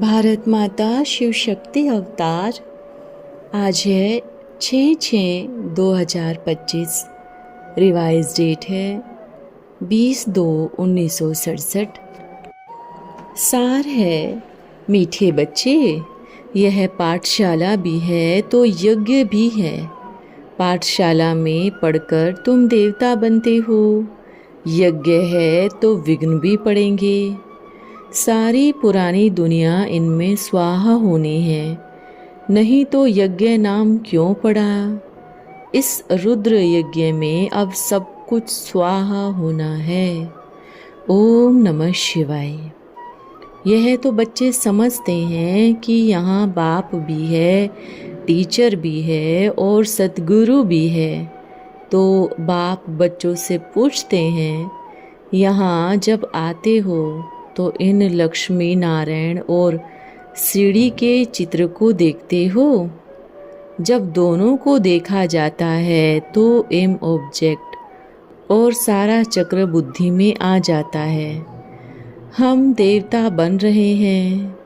भारत माता शिव शक्ति अवतार। आज है 6/6/2025। रिवाइज डेट है 20/2/1967। सार है, मीठे बच्चे, यह पाठशाला भी है तो यज्ञ भी है। पाठशाला में पढ़कर तुम देवता बनते हो, यज्ञ है तो विघ्न भी पड़ेंगे। सारी पुरानी दुनिया इनमें स्वाहा होनी है, नहीं तो यज्ञ नाम क्यों पड़ा। इस रुद्र यज्ञ में अब सब कुछ स्वाहा होना है। ओम नमः शिवाय। यह तो बच्चे समझते हैं कि यहाँ बाप भी है, टीचर भी है और सतगुरु भी है। तो बाप बच्चों से पूछते हैं, यहाँ जब आते हो तो इन लक्ष्मी नारायण और सीढ़ी के चित्र को देखते हो। जब दोनों को देखा जाता है तो एम ऑब्जेक्ट और सारा चक्र बुद्धि में आ जाता है। हम देवता बन रहे हैं,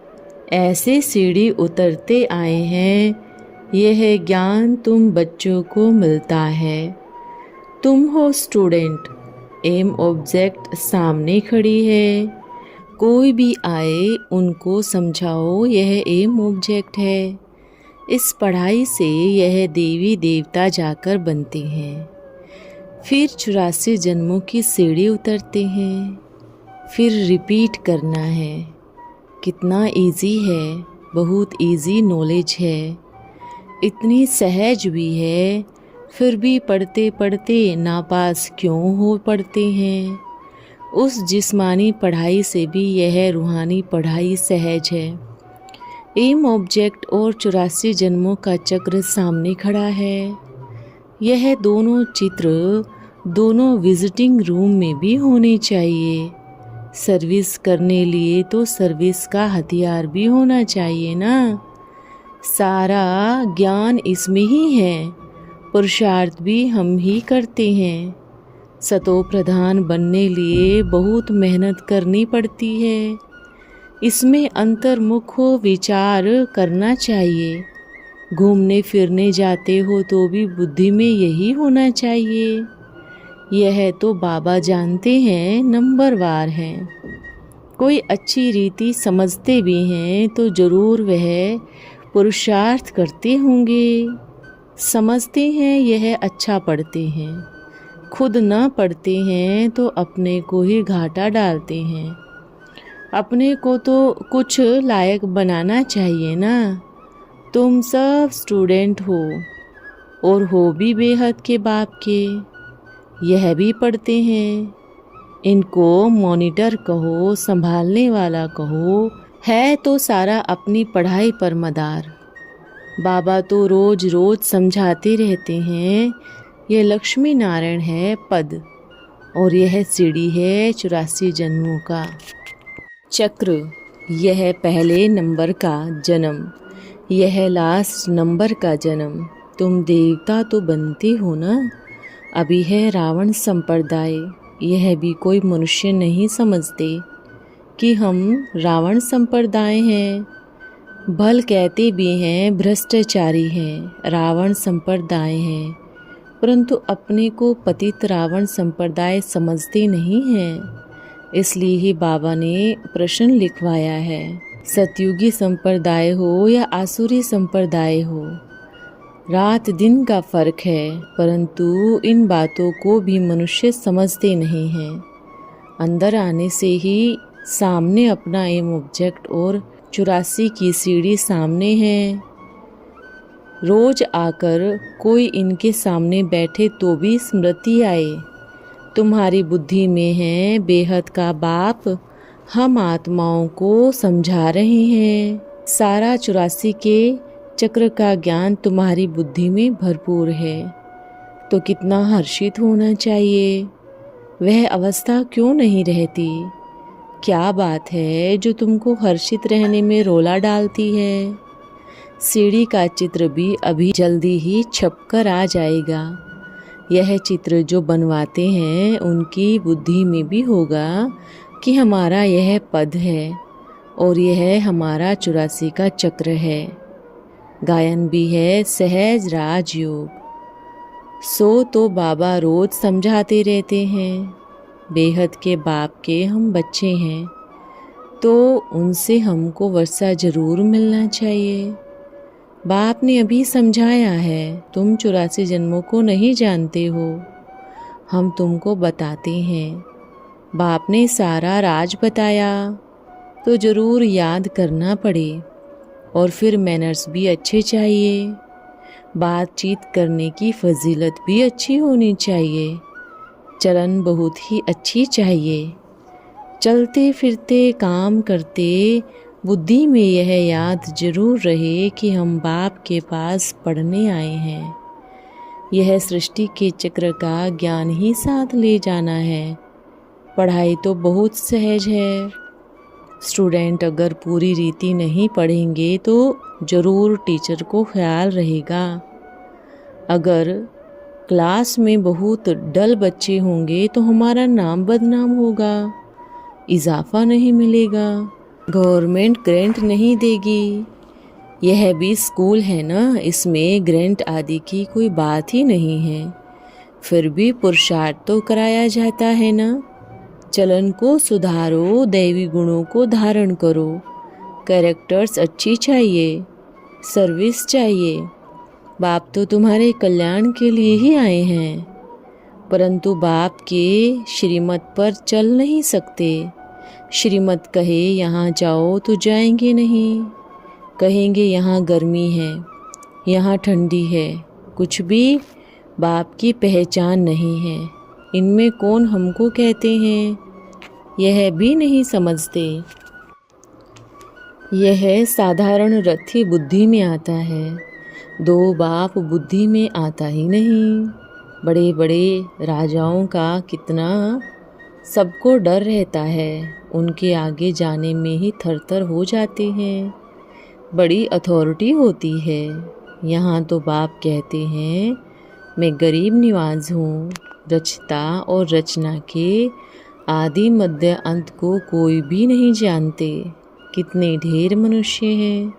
ऐसे सीढ़ी उतरते आए हैं। यह ज्ञान तुम बच्चों को मिलता है। तुम हो स्टूडेंट, एम ऑब्जेक्ट सामने खड़ी है। कोई भी आए उनको समझाओ यह एम ऑब्जेक्ट है। इस पढ़ाई से यह देवी देवता जाकर बनते हैं। फिर 84 जन्मों की सीढ़ी उतरते हैं। फिर रिपीट करना है। कितना इजी है, बहुत इजी नॉलेज है, इतनी सहज भी है। फिर भी पढ़ते पढ़ते नापास क्यों हो पढ़ते हैं। उस जिस्मानी पढ़ाई से भी यह रूहानी पढ़ाई सहज है। एम ऑब्जेक्ट और 84 जन्मों का चक्र सामने खड़ा है। यह दोनों चित्र दोनों विजिटिंग रूम में भी होने चाहिए। सर्विस करने लिए तो सर्विस का हथियार भी होना चाहिए ना। सारा ज्ञान इसमें ही है, पुरुषार्थ भी हम ही करते हैं। सतो प्रधान बनने लिए बहुत मेहनत करनी पड़ती है। इसमें अंतर्मुख विचार करना चाहिए। घूमने फिरने जाते हो तो भी बुद्धि में यही होना चाहिए। यह तो बाबा जानते हैं, नंबरवार हैं। कोई अच्छी रीति समझते भी हैं तो जरूर वह पुरुषार्थ करते होंगे। समझते हैं यह अच्छा पढ़ते हैं, खुद न पढ़ते हैं तो अपने को ही घाटा डालते हैं। अपने को तो कुछ लायक बनाना चाहिए ना। तुम सब स्टूडेंट हो और हो भी बेहद के बाप के। यह भी पढ़ते हैं। इनको मॉनिटर कहो, संभालने वाला कहो, है तो सारा अपनी पढ़ाई पर मदार। बाबा तो रोज रोज समझाते रहते हैं। यह लक्ष्मी नारायण है पद और यह सीढ़ी है 84 जन्मों का चक्र। यह पहले नंबर का जन्म, यह लास्ट नंबर का जन्म। तुम देवता तो बनते हो ना। अभी है रावण संप्रदाय। यह भी कोई मनुष्य नहीं समझते कि हम रावण संप्रदाय हैं। भल कहते भी हैं भ्रष्टाचारी हैं, रावण संप्रदाय हैं, परंतु अपने को पतित रावण संप्रदाय समझते नहीं हैं। इसलिए ही बाबा ने प्रश्न लिखवाया है। सतयुगी संप्रदाय हो या आसुरी संप्रदाय हो, रात दिन का फर्क है, परंतु इन बातों को भी मनुष्य समझते नहीं हैं। अंदर आने से ही सामने अपना एम ऑब्जेक्ट और 84 की सीढ़ी सामने है। रोज आकर कोई इनके सामने बैठे तो भी स्मृति आए। तुम्हारी बुद्धि में है बेहद का बाप, हम आत्माओं को समझा रहे हैं। सारा 84 के चक्र का ज्ञान तुम्हारी बुद्धि में भरपूर है, तो कितना हर्षित होना चाहिए। वह अवस्था क्यों नहीं रहती। क्या बात है जो तुमको हर्षित रहने में रोला डालती है। सीढ़ी का चित्र भी अभी जल्दी ही छपकर आ जाएगा। यह चित्र जो बनवाते हैं उनकी बुद्धि में भी होगा कि हमारा यह पद है और यह हमारा 84 का चक्र है। गायन भी है सहज राजयोग। सो तो बाबा रोज समझाते रहते हैं, बेहद के बाप के हम बच्चे हैं, तो उनसे हमको वर्षा ज़रूर मिलना चाहिए। बाप ने अभी समझाया है, तुम 84 जन्मों को नहीं जानते हो, हम तुमको बताते हैं। बाप ने सारा राज बताया तो ज़रूर याद करना पड़े। और फिर मैनर्स भी अच्छे चाहिए, बातचीत करने की फजीलत भी अच्छी होनी चाहिए, चलन बहुत ही अच्छी चाहिए। चलते फिरते काम करते बुद्धि में यह याद जरूर रहे कि हम बाप के पास पढ़ने आए हैं। यह सृष्टि के चक्र का ज्ञान ही साथ ले जाना है। पढ़ाई तो बहुत सहज है। स्टूडेंट अगर पूरी रीति नहीं पढ़ेंगे तो ज़रूर टीचर को ख्याल रहेगा। अगर क्लास में बहुत डल बच्चे होंगे तो हमारा नाम बदनाम होगा, इजाफा नहीं मिलेगा, गवर्नमेंट ग्रांट नहीं देगी। यह भी स्कूल है ना, इसमें ग्रांट आदि की कोई बात ही नहीं है। फिर भी पुरुषार्थ तो कराया जाता है ना। चलन को सुधारो, दैवी गुणों को धारण करो, कैरेक्टर्स अच्छी चाहिए, सर्विस चाहिए। बाप तो तुम्हारे कल्याण के लिए ही आए हैं, परंतु बाप के श्रीमत पर चल नहीं सकते। श्रीमत कहे यहाँ जाओ तो जाएंगे नहीं, कहेंगे यहाँ गर्मी है, यहाँ ठंडी है, कुछ भी बाप की पहचान नहीं है। इनमें कौन हमको कहते हैं, यह भी नहीं समझते। यह साधारण रथी बुद्धि में आता है, दो बाप बुद्धि में आता ही नहीं। बड़े बड़े राजाओं का कितना सबको डर रहता है, उनके आगे जाने में ही थरथर हो जाते हैं। बड़ी अथॉरिटी होती है। यहाँ तो बाप कहते हैं मैं गरीब निवाज हूँ, रचता और रचना के आदि मध्य अंत को कोई भी नहीं जानते। कितने ढेर मनुष्य हैं,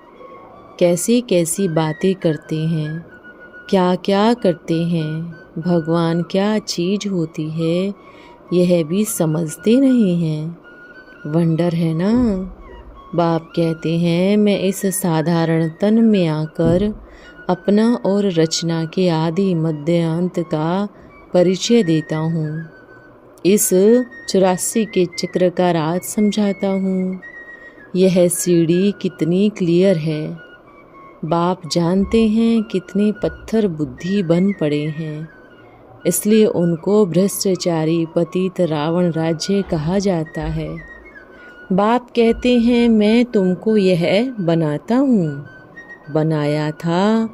कैसी कैसी बातें करते हैं, क्या क्या करते हैं, भगवान क्या चीज़ होती है यह भी समझते नहीं हैं। वंडर है ना। बाप कहते हैं मैं इस साधारण तन में आकर अपना और रचना के आदि मध्य अंत का परिचय देता हूँ। इस 84 के चक्र का राज समझाता हूँ। यह सीढ़ी कितनी क्लियर है। बाप जानते हैं कितने पत्थर बुद्धि बन पड़े हैं, इसलिए उनको भ्रष्टाचारी पतित रावण राज्य कहा जाता है। बाप कहते हैं मैं तुमको यह बनाता हूँ, बनाया था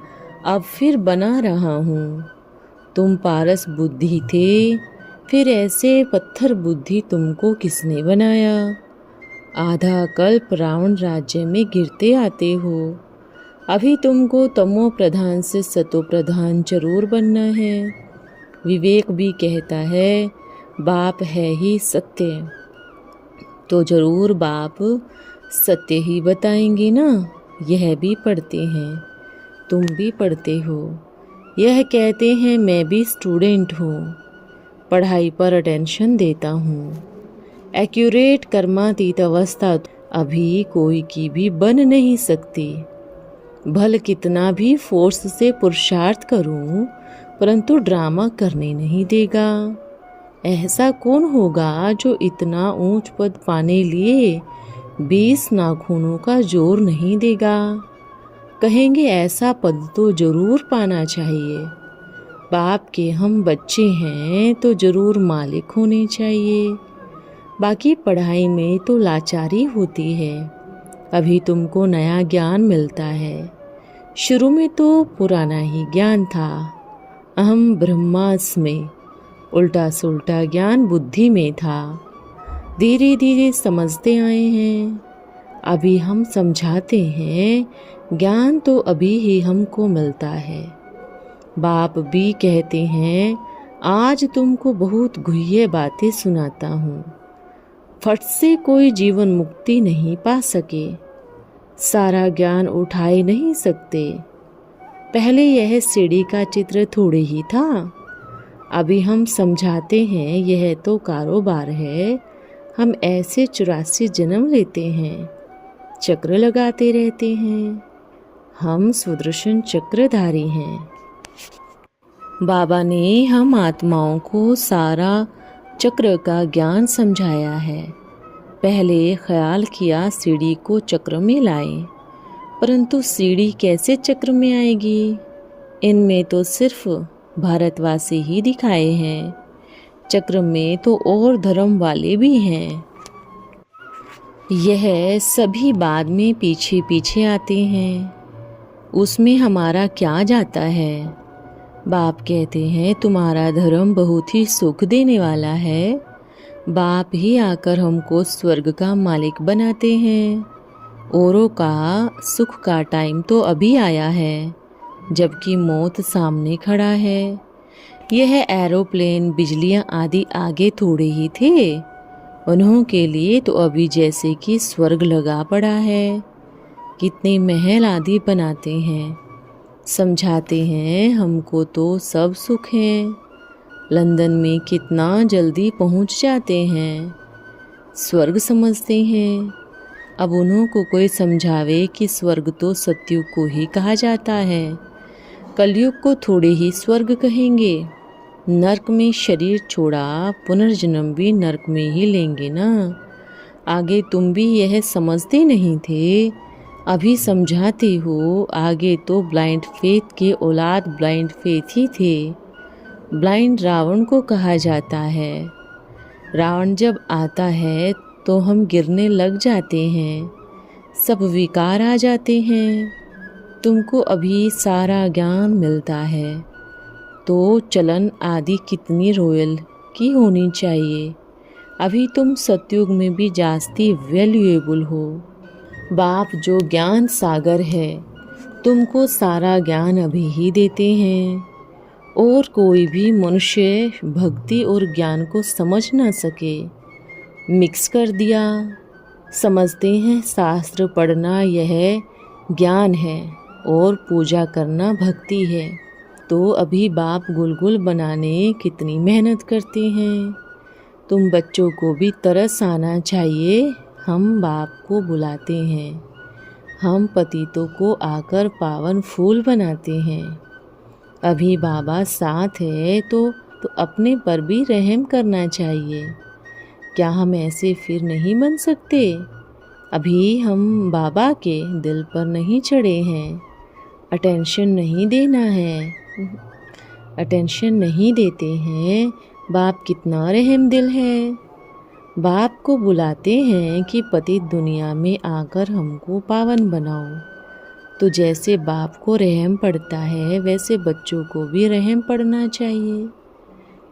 अब फिर बना रहा हूँ। तुम पारस बुद्धि थे, फिर ऐसे पत्थर बुद्धि तुमको किसने बनाया। आधा कल्प रावण राज्य में गिरते आते हो। अभी तुमको तमो प्रधान से सतो प्रधान जरूर बनना है। विवेक भी कहता है बाप है ही सत्य, तो जरूर बाप सत्य ही बताएंगे ना। यह भी पढ़ते हैं, तुम भी पढ़ते हो। यह कहते हैं मैं भी स्टूडेंट हूँ, पढ़ाई पर अटेंशन देता हूँ। एक्यूरेट कर्मातीत अवस्था अभी कोई की भी बन नहीं सकती। भल कितना भी फोर्स से पुरुषार्थ करूं, परंतु ड्रामा करने नहीं देगा। ऐसा कौन होगा जो इतना ऊंच पद पाने लिए 20 नाखूनों का जोर नहीं देगा। कहेंगे ऐसा पद तो जरूर पाना चाहिए। बाप के हम बच्चे हैं तो जरूर मालिक होने चाहिए। बाकी पढ़ाई में तो लाचारी होती है। अभी तुमको नया ज्ञान मिलता है, शुरू में तो पुराना ही ज्ञान था। अहम ब्रह्मास्मि, उल्टा सुल्टा ज्ञान बुद्धि में था। धीरे धीरे समझते आए हैं। अभी हम समझाते हैं, ज्ञान तो अभी ही हमको मिलता है। बाप भी कहते हैं आज तुमको बहुत गुह्य बातें सुनाता हूँ। फट से कोई जीवन मुक्ति नहीं पा सके, सारा ज्ञान उठाए नहीं सकते। पहले यह सीढ़ी का चित्र थोड़े ही था, अभी हम समझाते हैं यह तो कारोबार है। हम ऐसे 84 जन्म लेते हैं, चक्र लगाते रहते हैं, हम सुदर्शन चक्रधारी हैं। बाबा ने हम आत्माओं को सारा चक्र का ज्ञान समझाया है। पहले ख्याल किया सीढ़ी को चक्र में लाएं, परंतु सीढ़ी कैसे चक्र में आएगी? इनमें तो सिर्फ भारतवासी ही दिखाए हैं, चक्र में तो और धर्म वाले भी हैं। यह सभी बाद में पीछे पीछे आते हैं, उसमें हमारा क्या जाता है? बाप कहते हैं तुम्हारा धर्म बहुत ही सुख देने वाला है। बाप ही आकर हमको स्वर्ग का मालिक बनाते हैं। औरों का सुख का टाइम तो अभी आया है, जबकि मौत सामने खड़ा है। यह एरोप्लेन, बिजलियां आदि आगे थोड़े ही थे, उन्हों के लिए तो अभी जैसे कि स्वर्ग लगा पड़ा है। कितने महल आदि बनाते हैं, समझाते हैं हमको तो सब सुख है। लंदन में कितना जल्दी पहुंच जाते हैं, स्वर्ग समझते हैं। अब उन्हों को कोई समझावे कि स्वर्ग तो सतयुग को ही कहा जाता है, कलयुग को थोड़े ही स्वर्ग कहेंगे। नरक में शरीर छोड़ा, पुनर्जन्म भी नरक में ही लेंगे ना। आगे तुम भी यह समझते नहीं थे, अभी समझाते हो। आगे तो ब्लाइंड फेथ के औलाद ब्लाइंड फेथ ही थे। ब्लाइंड रावण को कहा जाता है। रावण जब आता है तो हम गिरने लग जाते हैं, सब विकार आ जाते हैं। तुमको अभी सारा ज्ञान मिलता है, तो चलन आदि कितनी रॉयल की होनी चाहिए। अभी तुम सतयुग में भी जास्ती वैल्यूएबल हो। बाप जो ज्ञान सागर है, तुमको सारा ज्ञान अभी ही देते हैं। और कोई भी मनुष्य भक्ति और ज्ञान को समझ ना सके, मिक्स कर दिया। समझते हैं शास्त्र पढ़ना यह ज्ञान है और पूजा करना भक्ति है। तो अभी बाप गुलगुल बनाने कितनी मेहनत करते हैं। तुम बच्चों को भी तरस आना चाहिए। हम बाप को बुलाते हैं, हम पतितों को आकर पावन फूल बनाते हैं। अभी बाबा साथ है तो अपने पर भी रहम करना चाहिए। क्या हम ऐसे फिर नहीं बन सकते? अभी हम बाबा के दिल पर नहीं चढ़े हैं, अटेंशन नहीं देना है, अटेंशन नहीं देते हैं। बाप कितना रहम दिल है। बाप को बुलाते हैं कि पतित दुनिया में आकर हमको पावन बनाओ। तो जैसे बाप को रहम पड़ता है, वैसे बच्चों को भी रहम पड़ना चाहिए।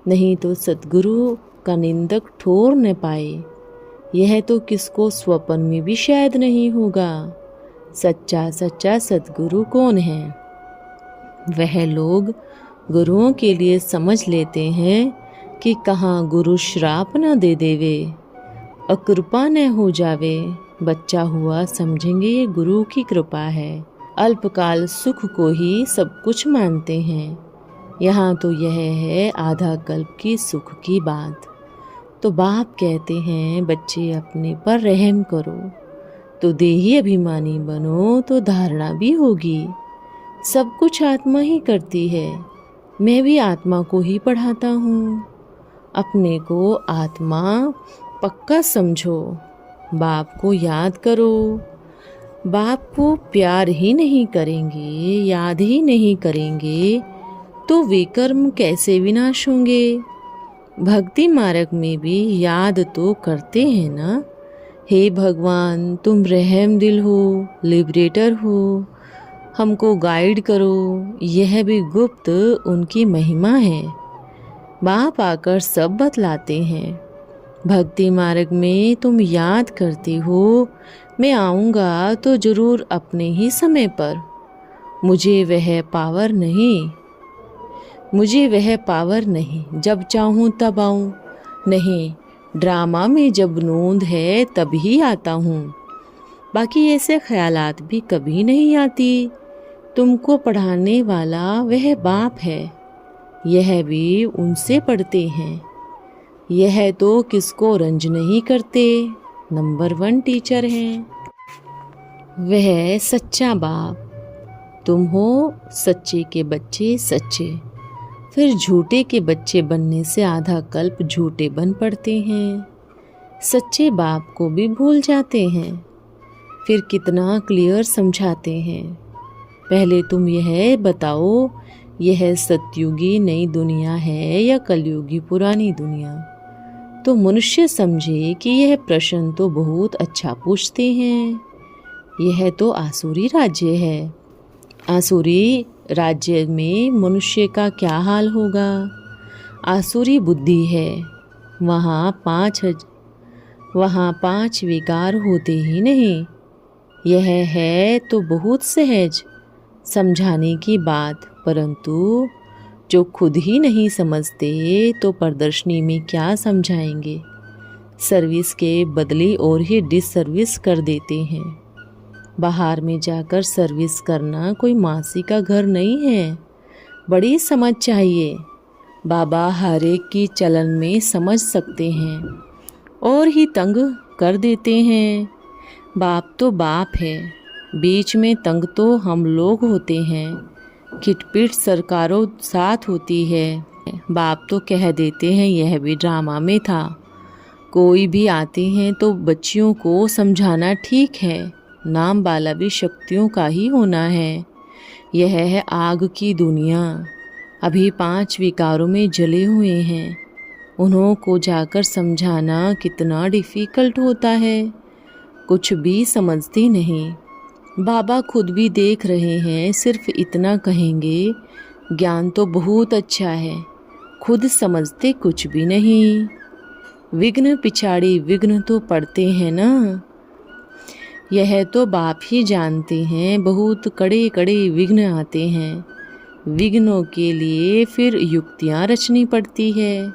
नहीं तो सतगुरु का निंदक ठोर न पाए। यह तो किसको स्वप्न में भी शायद नहीं होगा। सच्चा सच्चा सतगुरु कौन है? वह लोग गुरुओं के लिए समझ लेते हैं कि कहाँ गुरु श्राप न दे देवे, अकृपा न हो जावे। बच्चा हुआ समझेंगे ये गुरु की कृपा है। अल्पकाल सुख को ही सब कुछ मानते हैं। यहाँ तो यह है आधा कल्प की सुख की बात। तो बाप कहते हैं बच्चे अपने पर रहम करो, तो देही अभिमानी बनो तो धारणा भी होगी। सब कुछ आत्मा ही करती है। मैं भी आत्मा को ही पढ़ाता हूँ। अपने को आत्मा पक्का समझो, बाप को याद करो। बाप को प्यार ही नहीं करेंगे, याद ही नहीं करेंगे, तो वे कर्म कैसे विनाश होंगे? भक्ति मार्ग में भी याद तो करते हैं ना। हे भगवान, तुम रहम दिल हो, लिबरेटर हो, हमको गाइड करो। यह भी गुप्त उनकी महिमा है। बाप आकर सब बतलाते हैं। भक्ति मार्ग में तुम याद करते हो, मैं आऊँगा तो ज़रूर अपने ही समय पर। मुझे वह पावर नहीं, जब चाहूँ तब आऊँ। नहीं, ड्रामा में जब नोंद है तभी आता हूँ, बाकी ऐसे ख्यालात भी कभी नहीं आती। तुमको पढ़ाने वाला वह बाप है, यह भी उनसे पढ़ते हैं। यह तो किसको रंज नहीं करते, नंबर 1 टीचर हैं। वह सच्चा बाप। तुम हो सच्चे के बच्चे सच्चे, फिर झूठे के बच्चे बनने से आधा कल्प झूठे बन पड़ते हैं। सच्चे बाप को भी भूल जाते हैं, फिर कितना क्लियर समझाते हैं। पहले तुम यह बताओ, यह सतयुगी नई दुनिया है या कलयुगी पुरानी दुनिया? तो मनुष्य समझे कि यह प्रश्न तो बहुत अच्छा पूछते हैं। यह तो आसुरी राज्य है। आसुरी राज्य में मनुष्य का क्या हाल होगा? आसुरी बुद्धि है, वहाँ पांच विकार होते ही नहीं। यह है तो बहुत सहज समझाने की बात, परंतु जो खुद ही नहीं समझते तो प्रदर्शनी में क्या समझाएंगे? सर्विस के बदले और ही डिसर्विस कर देते हैं। बाहर में जाकर सर्विस करना कोई मासी का घर नहीं है, बड़ी समझ चाहिए। बाबा हर एक की चलन में समझ सकते हैं और ही तंग कर देते हैं। बाप तो बाप है, बीच में तंग तो हम लोग होते हैं। खिटपिट सरकारों साथ होती है। बाप तो कह देते हैं यह भी ड्रामा में था। कोई भी आते हैं तो बच्चियों को समझाना ठीक है, नाम वाला भी शक्तियों का ही होना है। यह है आग की दुनिया, अभी 5 विकारों में जले हुए हैं। उन्हों को जाकर समझाना कितना डिफ़िकल्ट होता है, कुछ भी समझते नहीं। बाबा खुद भी देख रहे हैं, सिर्फ इतना कहेंगे ज्ञान तो बहुत अच्छा है, खुद समझते कुछ भी नहीं। विघ्न पिछाड़ी विघ्न तो पड़ते हैं ना, यह तो बाप ही जानते हैं। बहुत कड़े कड़े विघ्न आते हैं। विघ्नों के लिए फिर युक्तियाँ रचनी पड़ती है।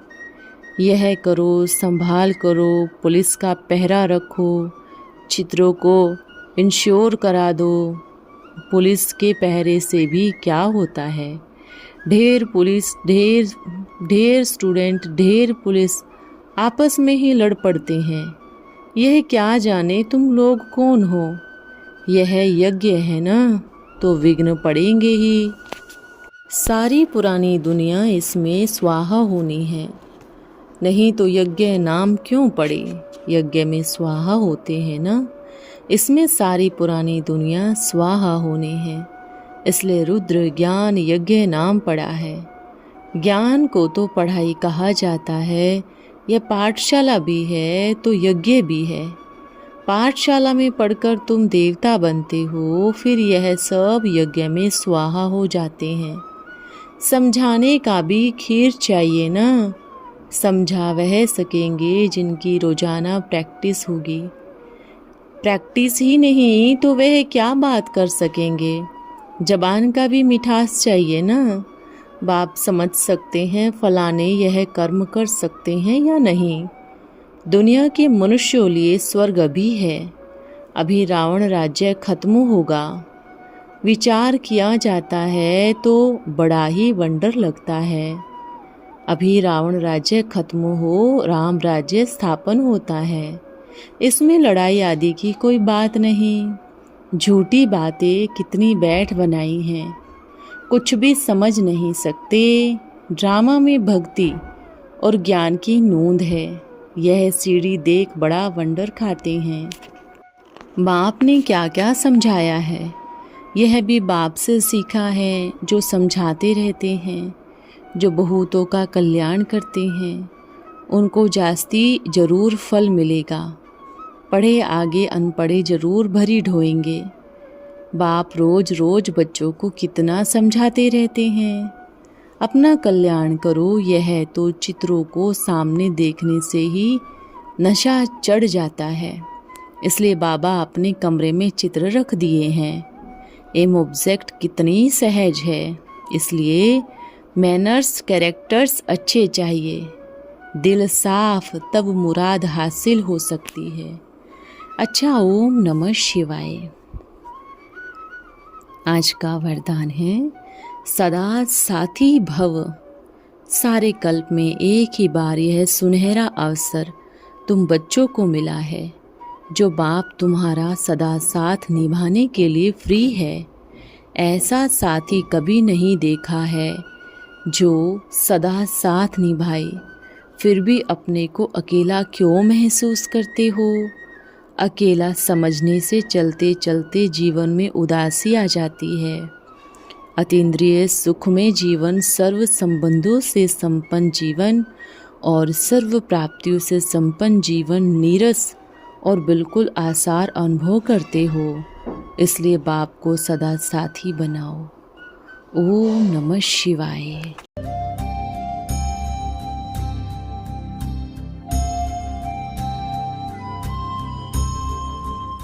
यह करो, संभाल करो, पुलिस का पहरा रखो, चित्रों को इंश्योर करा दो। पुलिस के पहरे से भी क्या होता है? ढेर पुलिस, ढेर स्टूडेंट, ढेर पुलिस आपस में ही लड़ पड़ते हैं। यह क्या जाने तुम लोग कौन हो? यह यज्ञ है ना, तो विघ्न पड़ेंगे ही। सारी पुरानी दुनिया इसमें स्वाहा होनी है, नहीं तो यज्ञ नाम क्यों पड़े? यज्ञ में स्वाहा होते हैं ना, इसमें सारी पुरानी दुनिया स्वाहा होनी है। इसलिए रुद्र ज्ञान यज्ञ नाम पड़ा है। ज्ञान को तो पढ़ाई कहा जाता है, यह पाठशाला भी है तो यज्ञ भी है। पाठशाला में पढ़कर तुम देवता बनते हो, फिर यह सब यज्ञ में स्वाहा हो जाते हैं। समझाने का भी खीर चाहिए ना, समझा वह सकेंगे जिनकी रोजाना प्रैक्टिस होगी। प्रैक्टिस ही नहीं तो वह क्या बात कर सकेंगे? जबान का भी मिठास चाहिए ना। बाप समझ सकते हैं फलाने यह कर्म कर सकते हैं या नहीं। दुनिया के मनुष्यों लिए स्वर्ग अभी है, अभी रावण राज्य खत्म होगा। विचार किया जाता है तो बड़ा ही वंडर लगता है। अभी रावण राज्य खत्म हो, राम राज्य स्थापन होता है। इसमें लड़ाई आदि की कोई बात नहीं। झूठी बातें कितनी बैठ बनाई हैं, कुछ भी समझ नहीं सकते। ड्रामा में भक्ति और ज्ञान की नोंद है। यह सीढ़ी देख बड़ा वंडर खाते हैं। बाप ने क्या क्या समझाया है, यह भी बाप से सीखा है, जो समझाते रहते हैं, जो बहुतों का कल्याण करते हैं। उनको जास्ती जरूर फल मिलेगा। पढ़े आगे अनपढ़े जरूर भरी ढोएंगे। बाप रोज रोज बच्चों को कितना समझाते रहते हैं, अपना कल्याण करो। यह तो चित्रों को सामने देखने से ही नशा चढ़ जाता है। इसलिए बाबा अपने कमरे में चित्र रख दिए हैं। एम ऑब्जेक्ट कितनी सहज है, इसलिए मैनर्स कैरेक्टर्स अच्छे चाहिए। दिल साफ तब मुराद हासिल हो सकती है। अच्छा, ओम नमः शिवाय। आज का वरदान है सदा साथी भव। सारे कल्प में एक ही बार यह सुनहरा अवसर तुम बच्चों को मिला है। जो बाप तुम्हारा सदा साथ निभाने के लिए फ्री है। ऐसा साथी कभी नहीं देखा है जो सदा साथ निभाए। फिर भी अपने को अकेला क्यों महसूस करते हो? अकेला समझने से चलते चलते जीवन में उदासी आ जाती है। अतीन्द्रिय सुख में जीवन, सर्व संबंधों से संपन्न जीवन और सर्व प्राप्तियों से संपन्न जीवन नीरस और बिल्कुल आसार अनुभव करते हो। इसलिए बाप को सदा साथी बनाओ। ओम नमः शिवाय।